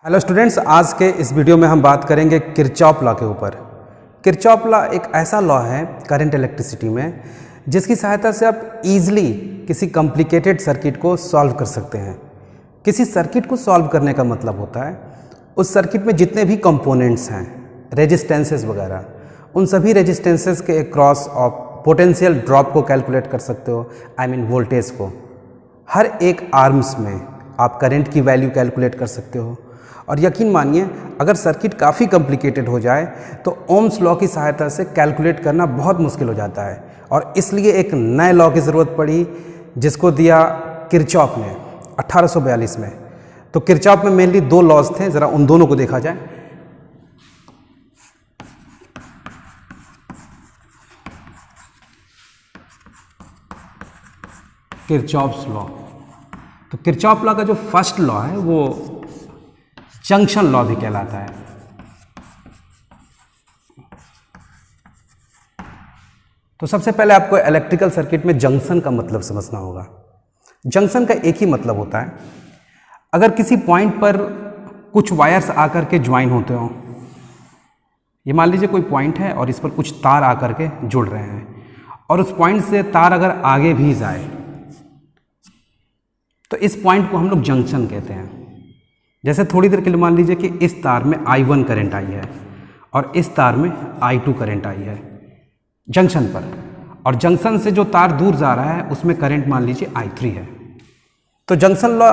Hello students, आज के इस वीडियो में हम बात करेंगे किरचॉफ लॉ के ऊपर। किरचॉफ लॉ एक ऐसा लॉ है करंट इलेक्ट्रिसिटी में जिसकी सहायता से आप इजीली किसी कॉम्प्लिकेटेड सर्किट को सॉल्व कर सकते हैं। किसी सर्किट को सॉल्व करने का मतलब होता है उस सर्किट में जितने भी कंपोनेंट्स हैं, रेजिस्टेंसेस वगैरह, उन सभी रेजिस्टेंसेस के अक्रॉस आप पोटेंशियल ड्रॉप को कैलकुलेट कर सकते हो, वोल्टेज को। हर एक आर्म्स में आप करंट की वैल्यू कैलकुलेट कर सकते हो। और यकीन मानिए, अगर सर्किट काफ़ी कॉम्प्लिकेटेड हो जाए तो ओम्स लॉ की सहायता से कैलकुलेट करना बहुत मुश्किल हो जाता है, और इसलिए एक नए लॉ की ज़रूरत पड़ी जिसको दिया किरचॉफ ने 1842 में। तो किरचॉफ में मेनली दो लॉज थे, ज़रा उन दोनों को देखा जाए। Kirchhoff's law. तो किरचॉफ लॉ का जो फर्स्ट लॉ है वो जंक्शन लॉ भी कहलाता है। तो सबसे पहले आपको इलेक्ट्रिकल सर्किट में जंक्शन का मतलब समझना होगा। जंक्शन का एक ही मतलब होता है, अगर किसी पॉइंट पर कुछ वायर्स आकर के ज्वाइन होते हो, ये मान लीजिए कोई पॉइंट है और इस पर कुछ तार आकर के जुड़ रहे हैं, और उस पॉइंट से तार अगर आगे भी जाए तो इस पॉइंट को हम लोग जंक्शन कहते हैं। जैसे थोड़ी देर के लिए मान लीजिए कि इस तार में I1 करंट आई है और इस तार में I2 करंट आई है जंक्शन पर, और जंक्शन से जो तार दूर जा रहा है उसमें करंट मान लीजिए I3 है। तो जंक्शन लॉ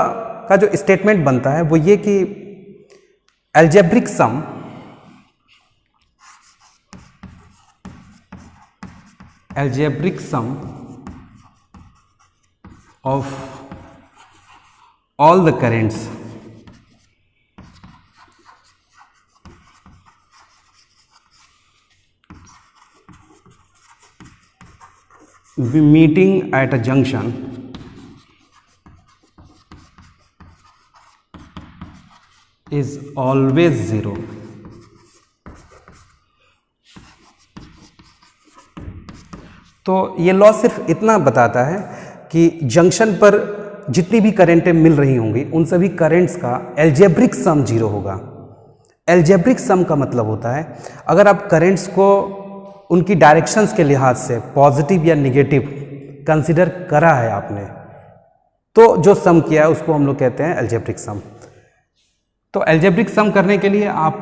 का जो स्टेटमेंट बनता है वो ये कि algebraic sum of all the currents meeting at a junction is always zero। तो ये लॉ सिर्फ इतना बताता है कि जंक्शन पर जितनी भी करेंटें मिल रही होंगी उन सभी करेंट्स का एल्जेब्रिक सम जीरो होगा। एल्जेब्रिक सम का मतलब होता है अगर आप करेंट्स को उनकी डायरेक्शंस के लिहाज से पॉजिटिव या निगेटिव कंसीडर करा है आपने, तो जो सम किया है उसको हम लोग कहते हैं एल्जेब्रिक सम। तो एल्जेब्रिक सम करने के लिए आप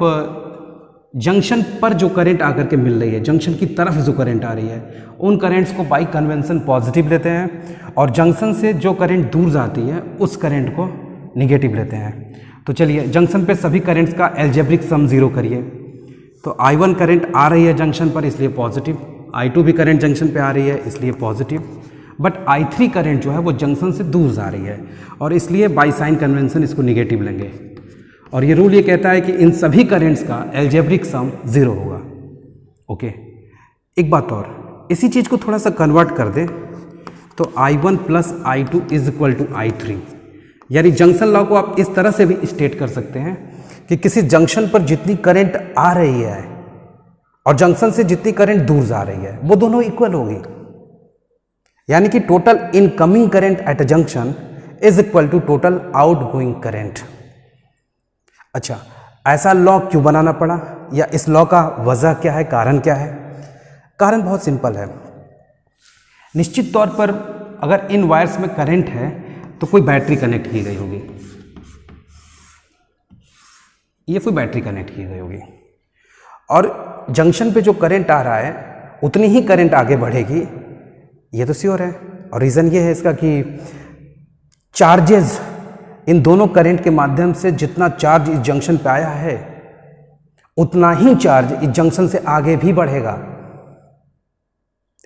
जंक्शन पर जो करंट आकर के मिल रही है, जंक्शन की तरफ जो करंट आ रही है, उन करंट्स को बाई कन्वेंशन पॉजिटिव लेते हैं, और जंक्शन से जो करंट दूर जाती है उस करंट को निगेटिव लेते हैं। तो चलिए जंक्शन पे सभी करंट्स का एल्जेब्रिक सम जीरो करिए। तो I1 करंट आ रही है जंक्शन पर इसलिए पॉजिटिव, I2 भी करंट जंक्शन पे आ रही है इसलिए पॉजिटिव, बट I3 करंट जो है वो जंक्शन से दूर जा रही है और इसलिए बाई साइन कन्वेंशन इसको निगेटिव लेंगे। और ये रूल ये कहता है कि इन सभी करेंट्स का एल्जेब्रिक सम जीरो होगा। ओके, एक बात और, इसी चीज़ को थोड़ा सा कन्वर्ट कर दे तो I1 plus I2 is equal to I3, यानी जंक्शन लॉ को आप इस तरह से भी स्टेट कर सकते हैं कि किसी जंक्शन पर जितनी करंट आ रही है और जंक्शन से जितनी करंट दूर जा रही है वो दोनों इक्वल होगी, यानी कि total incoming current at a junction is equal to total outgoing current. अच्छा, ऐसा लॉ क्यों बनाना पड़ा, या इस लॉ का वजह क्या है, कारण क्या है? कारण बहुत सिंपल है। निश्चित तौर पर अगर इन वायर्स में करंट है तो कोई बैटरी कनेक्ट की गई होगी, ये कोई बैटरी कनेक्ट की गई होगी, और जंक्शन पे जो करंट आ रहा है उतनी ही करंट आगे बढ़ेगी, ये तो श्योर है। और रीज़न ये है इसका कि चार्जेस, इन दोनों करंट के माध्यम से जितना चार्ज इस जंक्शन पे आया है उतना ही चार्ज इस जंक्शन से आगे भी बढ़ेगा।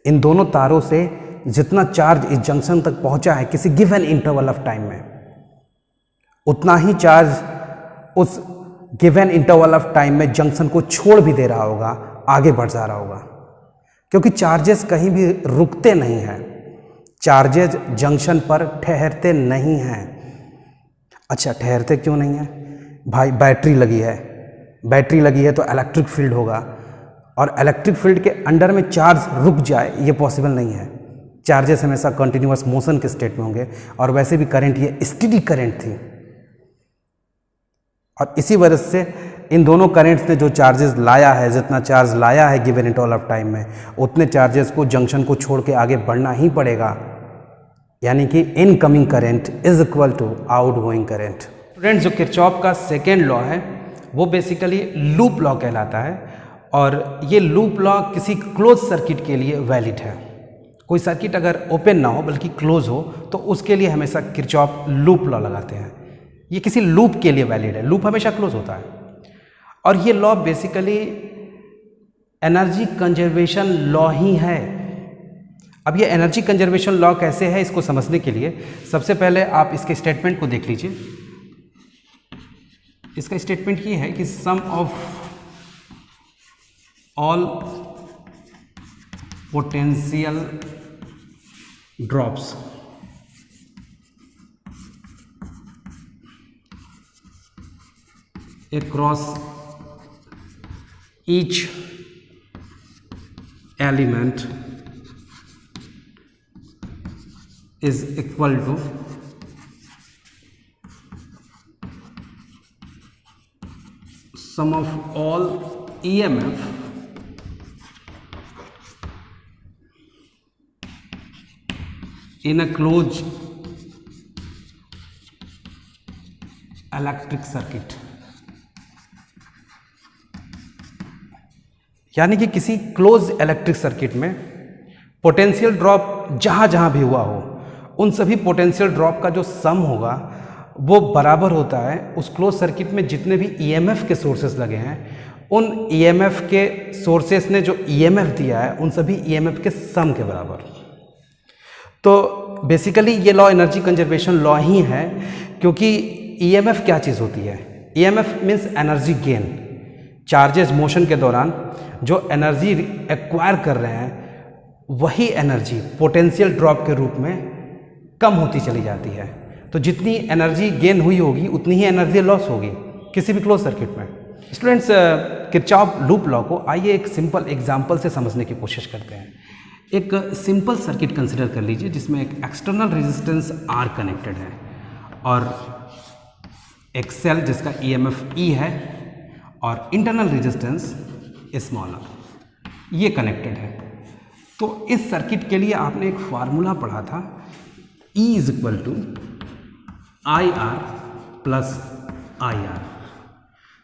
इन दोनों तारों से जितना चार्ज इस जंक्शन तक पहुंचा है किसी गिवन इंटरवल ऑफ टाइम में, उतना ही चार्ज उस गिवन इंटरवल ऑफ टाइम में जंक्शन को छोड़ भी दे रहा होगा, आगे बढ़ जा रहा होगा, क्योंकि चार्जेस कहीं भी रुकते नहीं हैं, चार्जेस जंक्शन पर ठहरते नहीं हैं। अच्छा, ठहरते क्यों नहीं है भाई? बैटरी लगी है तो इलेक्ट्रिक फील्ड होगा, और इलेक्ट्रिक फील्ड के अंडर में चार्ज रुक जाए ये पॉसिबल नहीं है। चार्जेस हमेशा कंटिन्यूअस मोशन के स्टेट में होंगे, और वैसे भी करंट ये स्टेडी करंट थी। और इसी वजह से इन दोनों करेंट्स ने जो चार्जेस लाया है, जितना चार्ज लाया है गिवन इंटरवल ऑफ टाइम में, उतने चार्जेस को जंक्शन को छोड़ के आगे बढ़ना ही पड़ेगा, यानी कि incoming current is equal to outgoing current. Students, जो किरचॉफ का सेकेंड लॉ है वो बेसिकली लूप लॉ कहलाता है, और ये लूप लॉ किसी क्लोज सर्किट के लिए वैलिड है। कोई सर्किट अगर ओपन ना हो बल्कि क्लोज हो तो उसके लिए हमेशा किरचॉफ लूप लॉ लगाते हैं। ये किसी लूप के लिए वैलिड है, लूप हमेशा क्लोज होता है। और ये law basically energy conservation law ही है। अब ये एनर्जी कंजर्वेशन लॉ कैसे है, इसको समझने के लिए सबसे पहले आप इसके स्टेटमेंट को देख लीजिए। इसका स्टेटमेंट ये है कि sum of all potential drops across each element is equal to sum of all EMF in a closed electric circuit। यानी कि किसी क्लोज इलेक्ट्रिक सर्किट में पोटेंशियल ड्रॉप जहाँ जहाँ भी हुआ हो, उन सभी पोटेंशियल ड्रॉप का जो सम होगा वो बराबर होता है उस क्लोज सर्किट में जितने भी ईएमएफ के सोर्सेस लगे हैं, उन ईएमएफ के सोर्सेस ने जो ईएमएफ दिया है उन सभी ईएमएफ के सम के बराबर। तो बेसिकली ये लॉ एनर्जी कंजर्वेशन लॉ ही है, क्योंकि ईएमएफ क्या चीज़ होती है? EMF means energy gain. Charges motion के दौरान जो एनर्जी एक्वायर कर रहे हैं वही एनर्जी पोटेंशियल ड्रॉप के रूप में कम होती चली जाती है। तो जितनी एनर्जी गेन हुई होगी उतनी ही एनर्जी लॉस होगी किसी भी क्लोज सर्किट में। स्टूडेंट्स, किरचॉफ लूप लॉ को आइए एक सिंपल एग्जांपल से समझने की कोशिश करते हैं। एक सिंपल सर्किट कंसिडर कर लीजिए जिसमें एक एक्सटर्नल रेजिस्टेंस R कनेक्टेड है और एक सेल जिसका EMF E है और इंटरनल रेजिस्टेंस स्मॉल r ये कनेक्टेड है। तो इस सर्किट के लिए आपने एक फार्मूला पढ़ा था, E is equal to IR plus IR।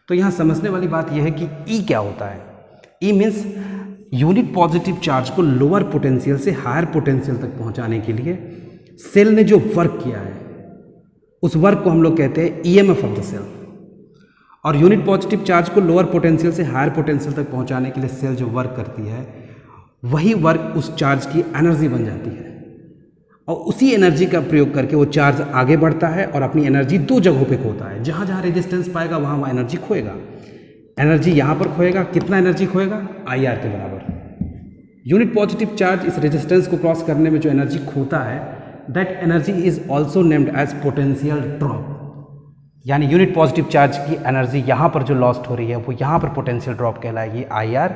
तो यहाँ समझने वाली बात यह है कि E क्या होता है। E means unit positive charge को लोअर पोटेंशियल से हायर पोटेंशियल तक पहुँचाने के लिए सेल ने जो वर्क किया है उस वर्क को हम लोग कहते हैं EMF ऑफ द सेल। और यूनिट पॉजिटिव चार्ज को लोअर पोटेंशियल से हायर पोटेंशियल तक पहुंचाने के लिए सेल जो वर्क करती है वही वर्क उस चार्ज की एनर्जी बन जाती है, और उसी एनर्जी का प्रयोग करके वो चार्ज आगे बढ़ता है और अपनी एनर्जी दो जगहों पे खोता है। जहाँ जहाँ रेजिस्टेंस पाएगा वहाँ वहाँ एनर्जी खोएगा। एनर्जी यहाँ पर खोएगा, कितना एनर्जी खोएगा? IR के बराबर। यूनिट पॉजिटिव चार्ज इस रेजिस्टेंस को क्रॉस करने में जो एनर्जी खोता है that energy is also named as potential drop. यानी यूनिट पॉजिटिव चार्ज की एनर्जी यहाँ पर जो लॉस्ट हो रही है वो यहाँ पर पोटेंशियल ड्रॉप कहलाएगी IR,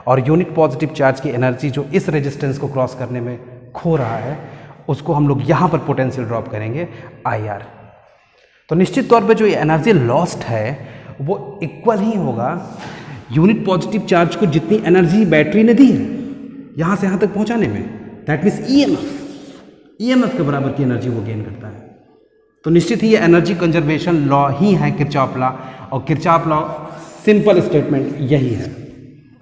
और यूनिट पॉजिटिव चार्ज की एनर्जी जो इस रेजिस्टेंस को क्रॉस करने में खो रहा है उसको हम लोग यहाँ पर पोटेंशियल ड्रॉप करेंगे IR। तो निश्चित तौर पे जो ये एनर्जी लॉस्ट है वो इक्वल ही होगा यूनिट पॉजिटिव चार्ज को जितनी एनर्जी बैटरी ने दी यहाँ से यहाँ तक पहुँचाने में, दैट मीन्स EMF के बराबर की एनर्जी वो गेन करता है। तो निश्चित ही ये एनर्जी कंजर्वेशन लॉ ही है किरचॉफ लॉ, और किरचॉफ लॉ सिंपल स्टेटमेंट यही है।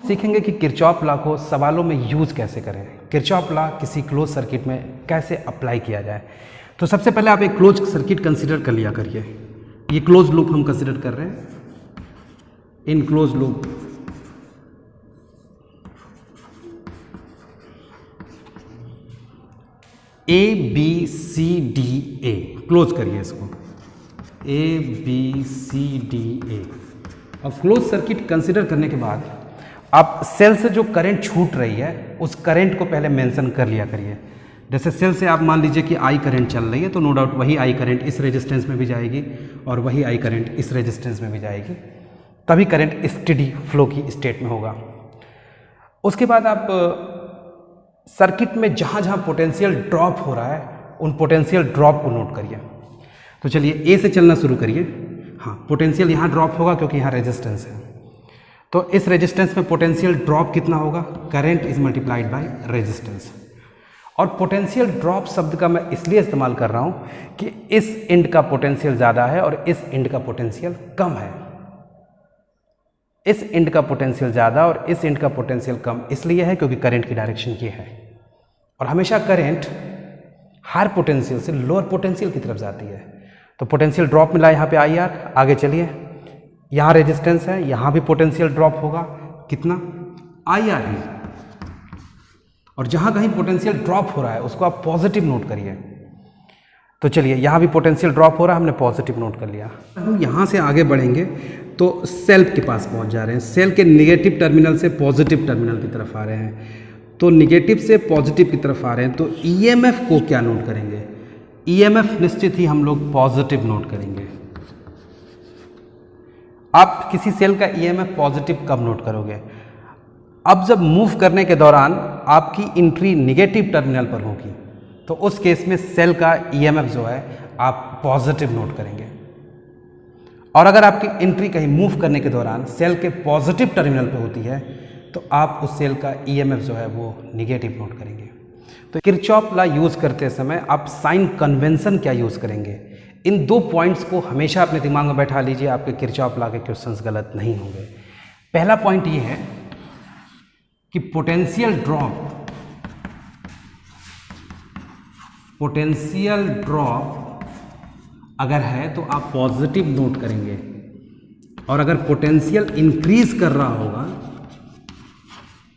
सीखेंगे कि किरचॉफ लॉ को सवालों में यूज़ कैसे करें, किरचॉफ लॉ किसी क्लोज सर्किट में कैसे अप्लाई किया जाए। तो सबसे पहले आप एक क्लोज सर्किट कंसिडर कर लिया करिए। ये क्लोज लूप हम कंसिडर कर रहे हैं। In close loop ABCDA close करिए इसको, ABCDA। और क्लोज सर्किट कंसिडर करने के बाद आप सेल से जो करंट छूट रही है उस करंट को पहले मेंशन कर लिया करिए। जैसे सेल से आप मान लीजिए कि I करंट चल रही है तो नो डाउट वही I करंट इस रेजिस्टेंस में भी जाएगी और वही I करंट इस रेजिस्टेंस में भी जाएगी, तभी करंट स्टेडी फ्लो की स्टेट में होगा। उसके बाद आप सर्किट में जहाँ जहाँ पोटेंशियल ड्रॉप हो रहा है उन पोटेंशियल ड्रॉप को नोट करिए। तो चलिए A से चलना शुरू करिए। हाँ, पोटेंशियल यहाँ ड्रॉप होगा क्योंकि यहाँ रेजिस्टेंस है। तो इस रेजिस्टेंस में पोटेंशियल ड्रॉप कितना होगा? Current is multiplied by resistance. और पोटेंशियल ड्रॉप शब्द का मैं इसलिए इस्तेमाल कर रहा हूँ कि इस एंड का पोटेंशियल ज़्यादा है और इस एंड का पोटेंशियल कम है। इस एंड का पोटेंशियल ज़्यादा और इस एंड का पोटेंशियल कम इसलिए है क्योंकि करंट की डायरेक्शन ये है। और हमेशा करंट हायर पोटेंशियल से लोअर पोटेंशियल की तरफ जाती है। तो पोटेंशियल ड्रॉप मिला यहाँ पे आई आर। आगे चलिए, यहाँ रेजिस्टेंस है, यहाँ भी पोटेंशियल ड्रॉप होगा कितना? आई आर ही। और जहाँ कहीं पोटेंशियल ड्रॉप हो रहा है उसको आप पॉजिटिव नोट करिए। तो चलिए, यहाँ भी पोटेंशियल ड्रॉप हो रहा है, हमने पॉजिटिव नोट कर लिया। हम यहाँ से आगे बढ़ेंगे तो सेल के पास पहुँच जा रहे हैं। सेल के निगेटिव टर्मिनल से पॉजिटिव टर्मिनल की तरफ आ रहे हैं। तो निगेटिव से पॉजिटिव की तरफ आ रहे हैं तो ईएमएफ को क्या नोट करेंगे? ईएमएफ निश्चित ही हम लोग पॉजिटिव नोट करेंगे। आप किसी सेल का ईएमएफ पॉजिटिव कब नोट करोगे? अब जब मूव करने के दौरान आपकी एंट्री निगेटिव टर्मिनल पर होगी तो उस केस में सेल का ईएमएफ जो है आप पॉजिटिव नोट करेंगे। और अगर आपकी एंट्री कहीं मूव करने के दौरान सेल के पॉजिटिव टर्मिनल पे होती है तो आप उस सेल का ईएमएफ जो है वो निगेटिव नोट करेंगे। तो किरचॉफ लॉ यूज़ करते समय आप साइन कन्वेंशन क्या यूज़ करेंगे? इन दो पॉइंट्स को हमेशा अपने दिमाग में बैठा लीजिए, आपके किरचॉफ लॉ के क्वेश्चंस गलत नहीं होंगे। पहला पॉइंट ये है कि पोटेंशियल ड्रॉप अगर है तो आप पॉजिटिव नोट करेंगे, और अगर पोटेंशियल इंक्रीज कर रहा होगा,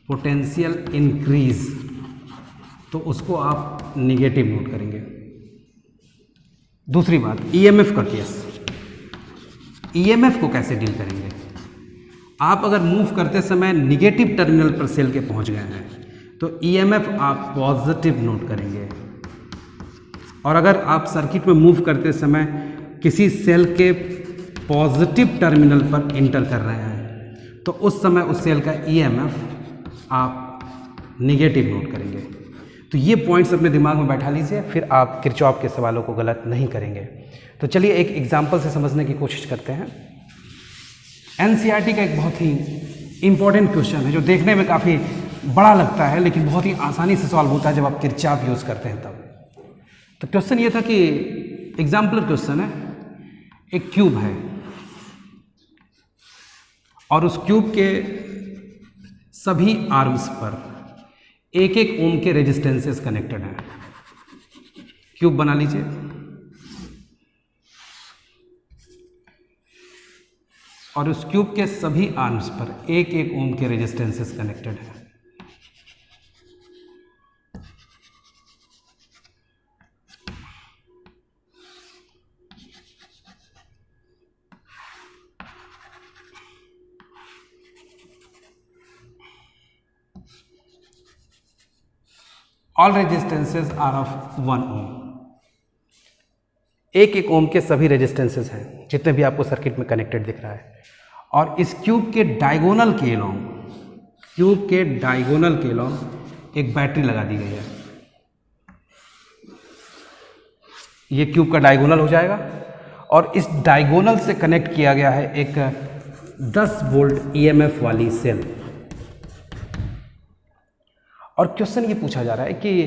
पोटेंशियल इंक्रीज, तो उसको आप निगेटिव नोट करेंगे। दूसरी बात, ईएमएफ का केस। ईएमएफ को कैसे डील करेंगे? आप अगर मूव करते समय निगेटिव टर्मिनल पर सेल के पहुंच गए हैं तो ईएमएफ आप पॉजिटिव नोट करेंगे। और अगर आप सर्किट में मूव करते समय किसी सेल के पॉजिटिव टर्मिनल पर एंटर कर रहे हैं तो उस समय उस सेल का ईएमएफ आप निगेटिव नोट करेंगे। तो ये पॉइंट्स अपने दिमाग में बैठा लीजिए, फिर आप किरचॉफ के सवालों को गलत नहीं करेंगे। तो चलिए एक एग्जाम्पल से समझने की कोशिश करते हैं। एनसीईआरटी का एक बहुत ही इम्पॉर्टेंट क्वेश्चन है जो देखने में काफ़ी बड़ा लगता है लेकिन बहुत ही आसानी से सॉल्व होता है जब आप किरचॉफ यूज़ करते हैं तब। तो क्वेश्चन ये था कि एग्जाम्पलर क्वेश्चन है, एक क्यूब है और उस क्यूब के सभी आर्म्स पर एक एक ओम के रेजिस्टेंसेस कनेक्टेड हैं। क्यूब बना लीजिए। और उस क्यूब के सभी आर्म्स पर एक एक ओम के रेजिस्टेंसेस कनेक्टेड हैं। ऑल रेजिस्टेंसेज आर ऑफ 1 ओम। एक एक ओम के सभी रेजिस्टेंसेज हैं जितने भी आपको सर्किट में कनेक्टेड दिख रहा है। और इस क्यूब के डायगोनल के अलॉन्ग एक बैटरी लगा दी गई है। ये क्यूब का डायगोनल हो जाएगा और इस डायगोनल से कनेक्ट किया गया है एक 10 वोल्ट ईएमएफ वाली सेल। और क्वेश्चन ये पूछा जा रहा है कि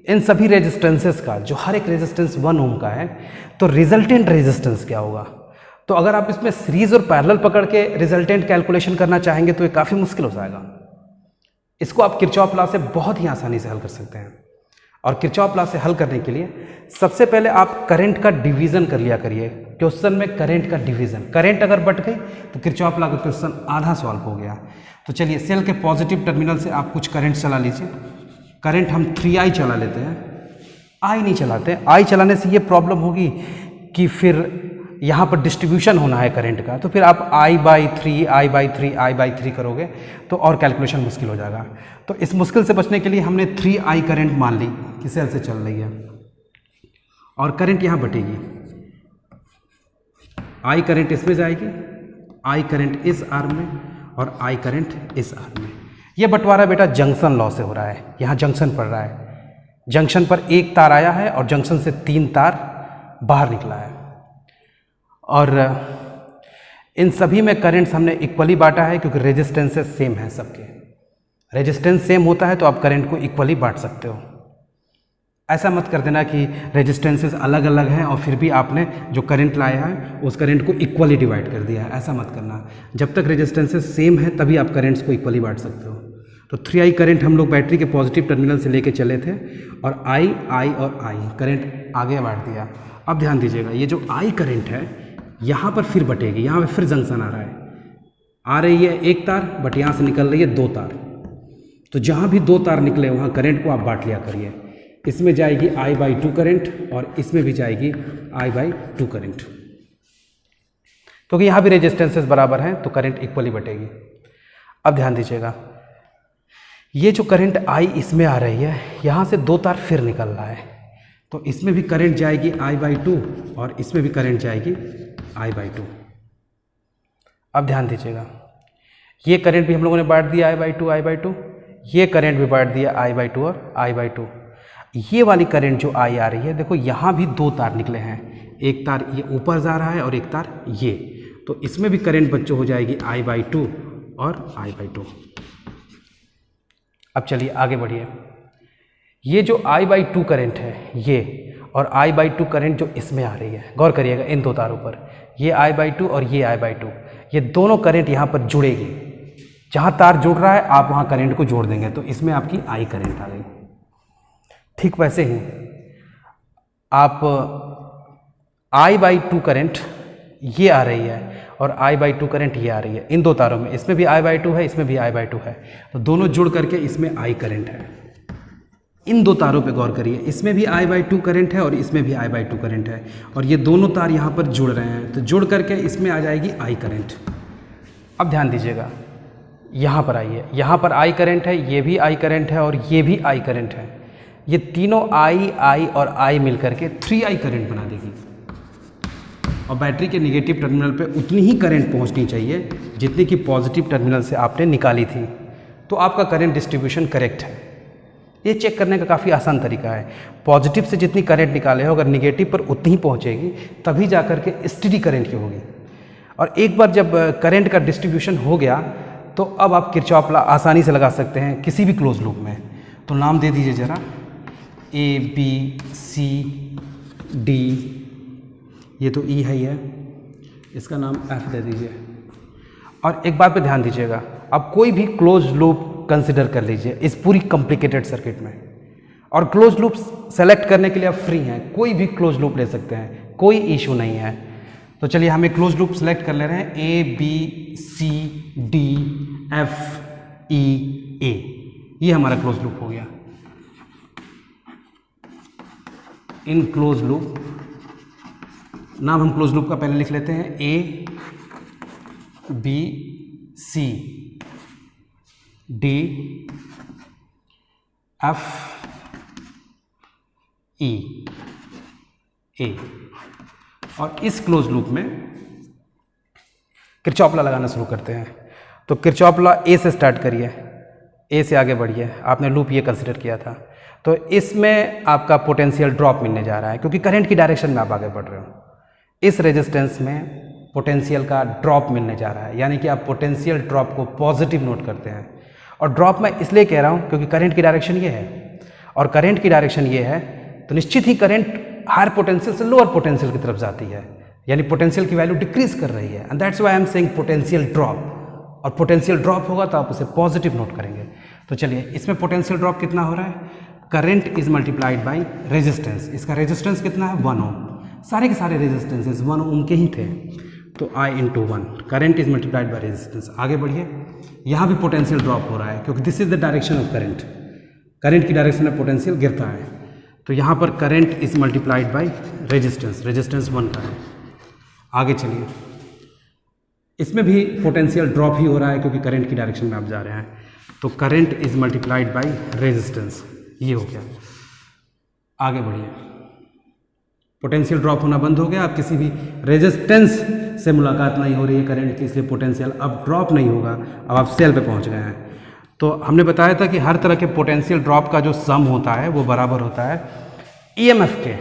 इन सभी रेजिस्टेंसेस का जो हर एक रेजिस्टेंस 1 ओम का है तो रिजल्टेंट रेजिस्टेंस क्या होगा? तो अगर आप इसमें सीरीज और पैरेलल पकड़ के रिजल्टेंट कैलकुलेशन करना चाहेंगे तो ये काफ़ी मुश्किल हो जाएगा। इसको आप किरचॉफ लॉ से बहुत ही आसानी से हल कर सकते हैं। और किरचॉफ लॉ से हल करने के लिए सबसे पहले आप करंट का डिवीज़न कर लिया करिए। क्वेश्चन में करंट का डिवीज़न, करंट अगर बट गई तो किरचॉफ लॉ का क्वेश्चन आधा सॉल्व हो गया। तो चलिए, सेल के पॉजिटिव टर्मिनल से आप कुछ करंट चला लीजिए। करंट हम 3I चला लेते हैं, I नहीं चलाते। I चलाने से ये प्रॉब्लम होगी कि फिर यहाँ पर डिस्ट्रीब्यूशन होना है करंट का, तो फिर आप I/3 करोगे तो और कैलकुलेशन मुश्किल हो जाएगा। तो इस मुश्किल से बचने के लिए हमने 3I करंट मान ली कि सेल से चल रही है और करंट यहाँ बटेगी। I करंट इसमें जाएगी, I करंट इस आर्म में और I करंट इस आर्म में। ये बंटवारा बेटा जंक्शन लॉ से हो रहा है। यहाँ जंक्शन पड़ रहा है, जंक्शन पर एक तार आया है और जंक्शन से 3 तार बाहर निकला है। और इन सभी में करंट्स हमने इक्वली बांटा है क्योंकि रेजिस्टेंसेस सेम हैं सबके। रेजिस्टेंस सेम होता है तो आप करंट को इक्वली बांट सकते हो। ऐसा मत कर देना कि रेजिस्टेंसेस अलग अलग हैं और फिर भी आपने जो करंट लाया है उस करंट को इक्वली डिवाइड कर दिया है, ऐसा मत करना। जब तक रेजिस्टेंसेस सेम है तभी आप करंट्स को इक्वली बांट सकते हो। तो 3I करंट हम लोग बैटरी के पॉजिटिव टर्मिनल से लेके चले थे और I और I करंट आगे बांट दिया। अब ध्यान दीजिएगा, ये जो I करंट है यहाँ पर फिर बटेगी, यहाँ पर फिर जंक्शन आ रहा है, आ रही है एक तार बट यहाँ से निकल रही है 2 तार। तो जहाँ भी 2 तार निकले वहाँ करंट को आप बांट लिया करिए। इसमें जाएगी I/2 करंट और इसमें भी जाएगी I/2 करंट, क्योंकि यहाँ भी रेजिस्टेंसेस बराबर हैं तो करंट इक्वली बटेगी। अब ध्यान दीजिएगा, ये जो करंट I इसमें आ रही है, यहाँ से 2 तार फिर निकल रहा है तो इसमें भी करंट जाएगी I/2 और इसमें भी करंट जाएगी I/2। अब ध्यान दीजिएगा, ये करंट भी हम लोगों ने बांट दिया I/2, ये करंट भी बांट दिया I/2 और I/2। ये वाली करंट जो I आ रही है, देखो यहाँ भी 2 तार निकले हैं, एक तार ये ऊपर जा रहा है और एक तार ये, तो इसमें भी करंट बच्चों हो जाएगी I/2 और I/2। अब चलिए आगे बढ़िए, ये जो I/2 करंट है ये और I/2 करंट जो इसमें आ रही है, गौर करिएगा इन 2 तारों पर, ये I/2 और ये I/2, ये दोनों करंट यहाँ पर जुड़ेगी। जहाँ तार जुड़ रहा है आप वहाँ करंट को जोड़ देंगे तो इसमें आपकी I करंट आ गई। ठीक वैसे ही आप I/2 करंट ये आ रही है और I/2 करंट ये आ रही है, इन 2 तारों में, इसमें भी I/2 है, इसमें भी I/2 है, तो दोनों जुड़ करके इसमें I करंट है। इन 2 तारों पे गौर करिए, इसमें भी I/2 करंट है और इसमें भी I/2 करंट है और ये दोनों तार यहाँ पर जुड़ रहे हैं तो जुड़ करके इसमें आ जाएगी I करंट। अब ध्यान दीजिएगा, यहाँ पर आइए, यहाँ पर I करंट है, ये भी I करंट है और ये भी I करंट है। ये तीनों I और I मिल करके 3I करंट बना देगी और बैटरी के निगेटिव टर्मिनल पे उतनी ही करंट पहुंचनी चाहिए जितनी कि पॉजिटिव टर्मिनल से आपने निकाली थी, तो आपका करंट डिस्ट्रीब्यूशन करेक्ट है। ये चेक करने का काफ़ी आसान तरीका है। पॉजिटिव से जितनी करंट निकाले हो अगर निगेटिव पर उतनी ही पहुंचेगी तभी जा कर के स्टेडी करंट की होगी। और एक बार जब करंट का डिस्ट्रीब्यूशन हो गया तो अब आप किरचॉफ लॉ आसानी से लगा सकते हैं किसी भी क्लोज लूप में। तो नाम दे दीजिए ज़रा, ABCD, ये तो E है, ये इसका नाम F दे दीजिए। और एक बात पे ध्यान दीजिएगा, आप कोई भी क्लोज लूप कंसिडर कर लीजिए इस पूरी कॉम्प्लिकेटेड सर्किट में, और क्लोज लूप सेलेक्ट करने के लिए आप फ्री हैं, कोई भी क्लोज लूप ले सकते हैं, कोई इशू नहीं है। तो चलिए हम एक क्लोज लूप सेलेक्ट कर ले रहे हैं, ABCDFEA, ये हमारा क्लोज लूप हो गया। इन क्लोज लूप, नाम हम क्लोज लूप का पहले लिख लेते हैं, ABCDFEA। और इस क्लोज लूप में किरचॉफ लॉ लगाना शुरू करते हैं। तो किरचॉफ लॉ A से स्टार्ट करिए, A से आगे बढ़िए, आपने लूप ये कंसिडर किया था। तो इसमें आपका पोटेंशियल ड्रॉप मिलने जा रहा है क्योंकि करंट की डायरेक्शन में आप आगे बढ़ रहे हो। इस रेजिस्टेंस में पोटेंशियल का ड्रॉप मिलने जा रहा है, यानी कि आप पोटेंशियल ड्रॉप को पॉजिटिव नोट करते हैं। और ड्रॉप मैं इसलिए कह रहा हूँ क्योंकि करंट की डायरेक्शन ये है और करंट की डायरेक्शन ये है, तो निश्चित ही करंट हायर पोटेंशियल से लोअर पोटेंशियल की तरफ जाती है, यानी पोटेंशियल की वैल्यू डिक्रीज कर रही है, and that's why I am saying potential drop. और पोटेंशियल ड्रॉप होगा तो आप उसे पॉजिटिव नोट करेंगे। तो चलिए, इसमें पोटेंशियल ड्रॉप कितना हो रहा है, current is multiplied by resistance. इसका रेजिस्टेंस कितना है, 1 ओम। सारे के सारे रेजिस्टेंसेज 1 ओम के ही थे, तो I × 1 current is multiplied by resistance. आगे बढ़िए, यहाँ भी पोटेंशियल ड्रॉप हो रहा है क्योंकि this is the direction of current, current की डायरेक्शन में पोटेंशियल गिरता है। तो यहाँ पर current is multiplied by resistance, resistance 1 का है। आगे चलिए, इसमें भी पोटेंशियल ड्रॉप ही हो रहा है क्योंकि करंट की डायरेक्शन में आप जा रहे हैं। तो current is multiplied by resistance, ये हो गया। आगे बढ़िए, पोटेंशियल ड्रॉप होना बंद हो गया, अब किसी भी रेजिस्टेंस से मुलाकात नहीं हो रही है करंट की, इसलिए पोटेंशियल अब ड्रॉप नहीं होगा। अब आप सेल पे पहुंच गए हैं। तो हमने बताया था कि हर तरह के पोटेंशियल ड्रॉप का जो सम होता है वो बराबर होता है ईएमएफ के।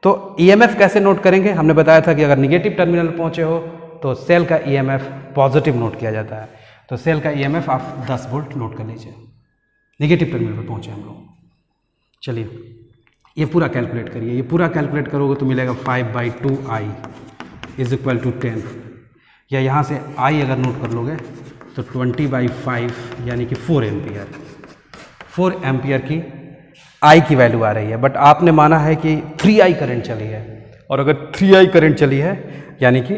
तो ईएमएफ कैसे नोट करेंगे, हमने बताया था कि अगर निगेटिव टर्मिनल पहुंचे हो तो सेल का ईएमएफ पॉजिटिव नोट किया जाता है। तो सेल का ईएमएफ आप 10 वोल्ट नोट कर लीजिए। नेगेटिव टर्मिनल पर पहुँचे हम लोग। चलिए ये पूरा कैलकुलेट करिए। ये पूरा कैलकुलेट करोगे तो मिलेगा 5/2I इज इक्वल टू 10, या यहाँ से I अगर नोट कर लोगे तो 20/5 यानी कि 4 एम्पियर। 4 एम्पियर की I की वैल्यू आ रही है, बट आपने माना है कि 3I करंट चली है, और अगर 3I करंट चली है यानी कि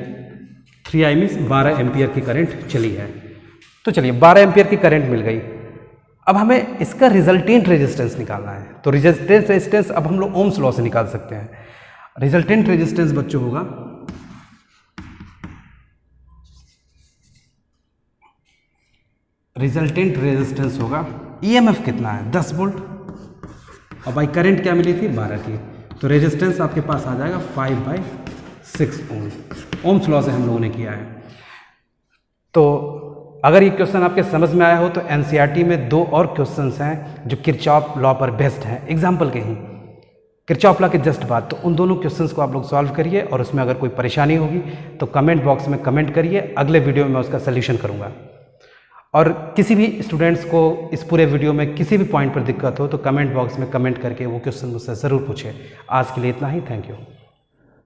3I मीन्स 12 एम्पियर की करंट चली है। तो चलिए 12 एम्पियर की करंट मिल गई। अब हमें इसका रिजल्टेंट रेजिस्टेंस निकालना है। तो रिजल्टेंट रेजिस्टेंस अब हम लोग ओम्स लॉ से निकाल सकते हैं। रिजल्टेंट रेजिस्टेंस बच्चों होगा ईएमएफ कितना है 10 वोल्ट, और भाई करंट क्या मिली थी 12 की, तो रेजिस्टेंस आपके पास आ जाएगा 5/6 ओम। ओम्स लॉ से हम लोगों ने किया है। तो अगर ये क्वेश्चन आपके समझ में आया हो तो एनसीईआरटी में 2 और क्वेश्चंस हैं जो किरचॉफ लॉ पर बेस्ड हैं, एग्जाम्पल के ही किरचॉफ लॉ के जस्ट बाद। तो उन दोनों क्वेश्चंस को आप लोग सॉल्व करिए, और उसमें अगर कोई परेशानी होगी तो कमेंट बॉक्स में कमेंट करिए। अगले वीडियो में मैं उसका सल्यूशन करूँगा। और किसी भी स्टूडेंट्स को इस पूरे वीडियो में किसी भी पॉइंट पर दिक्कत हो तो कमेंट बॉक्स में कमेंट करके वो क्वेश्चन मुझसे ज़रूर पूछे। आज के लिए इतना ही। Thank you.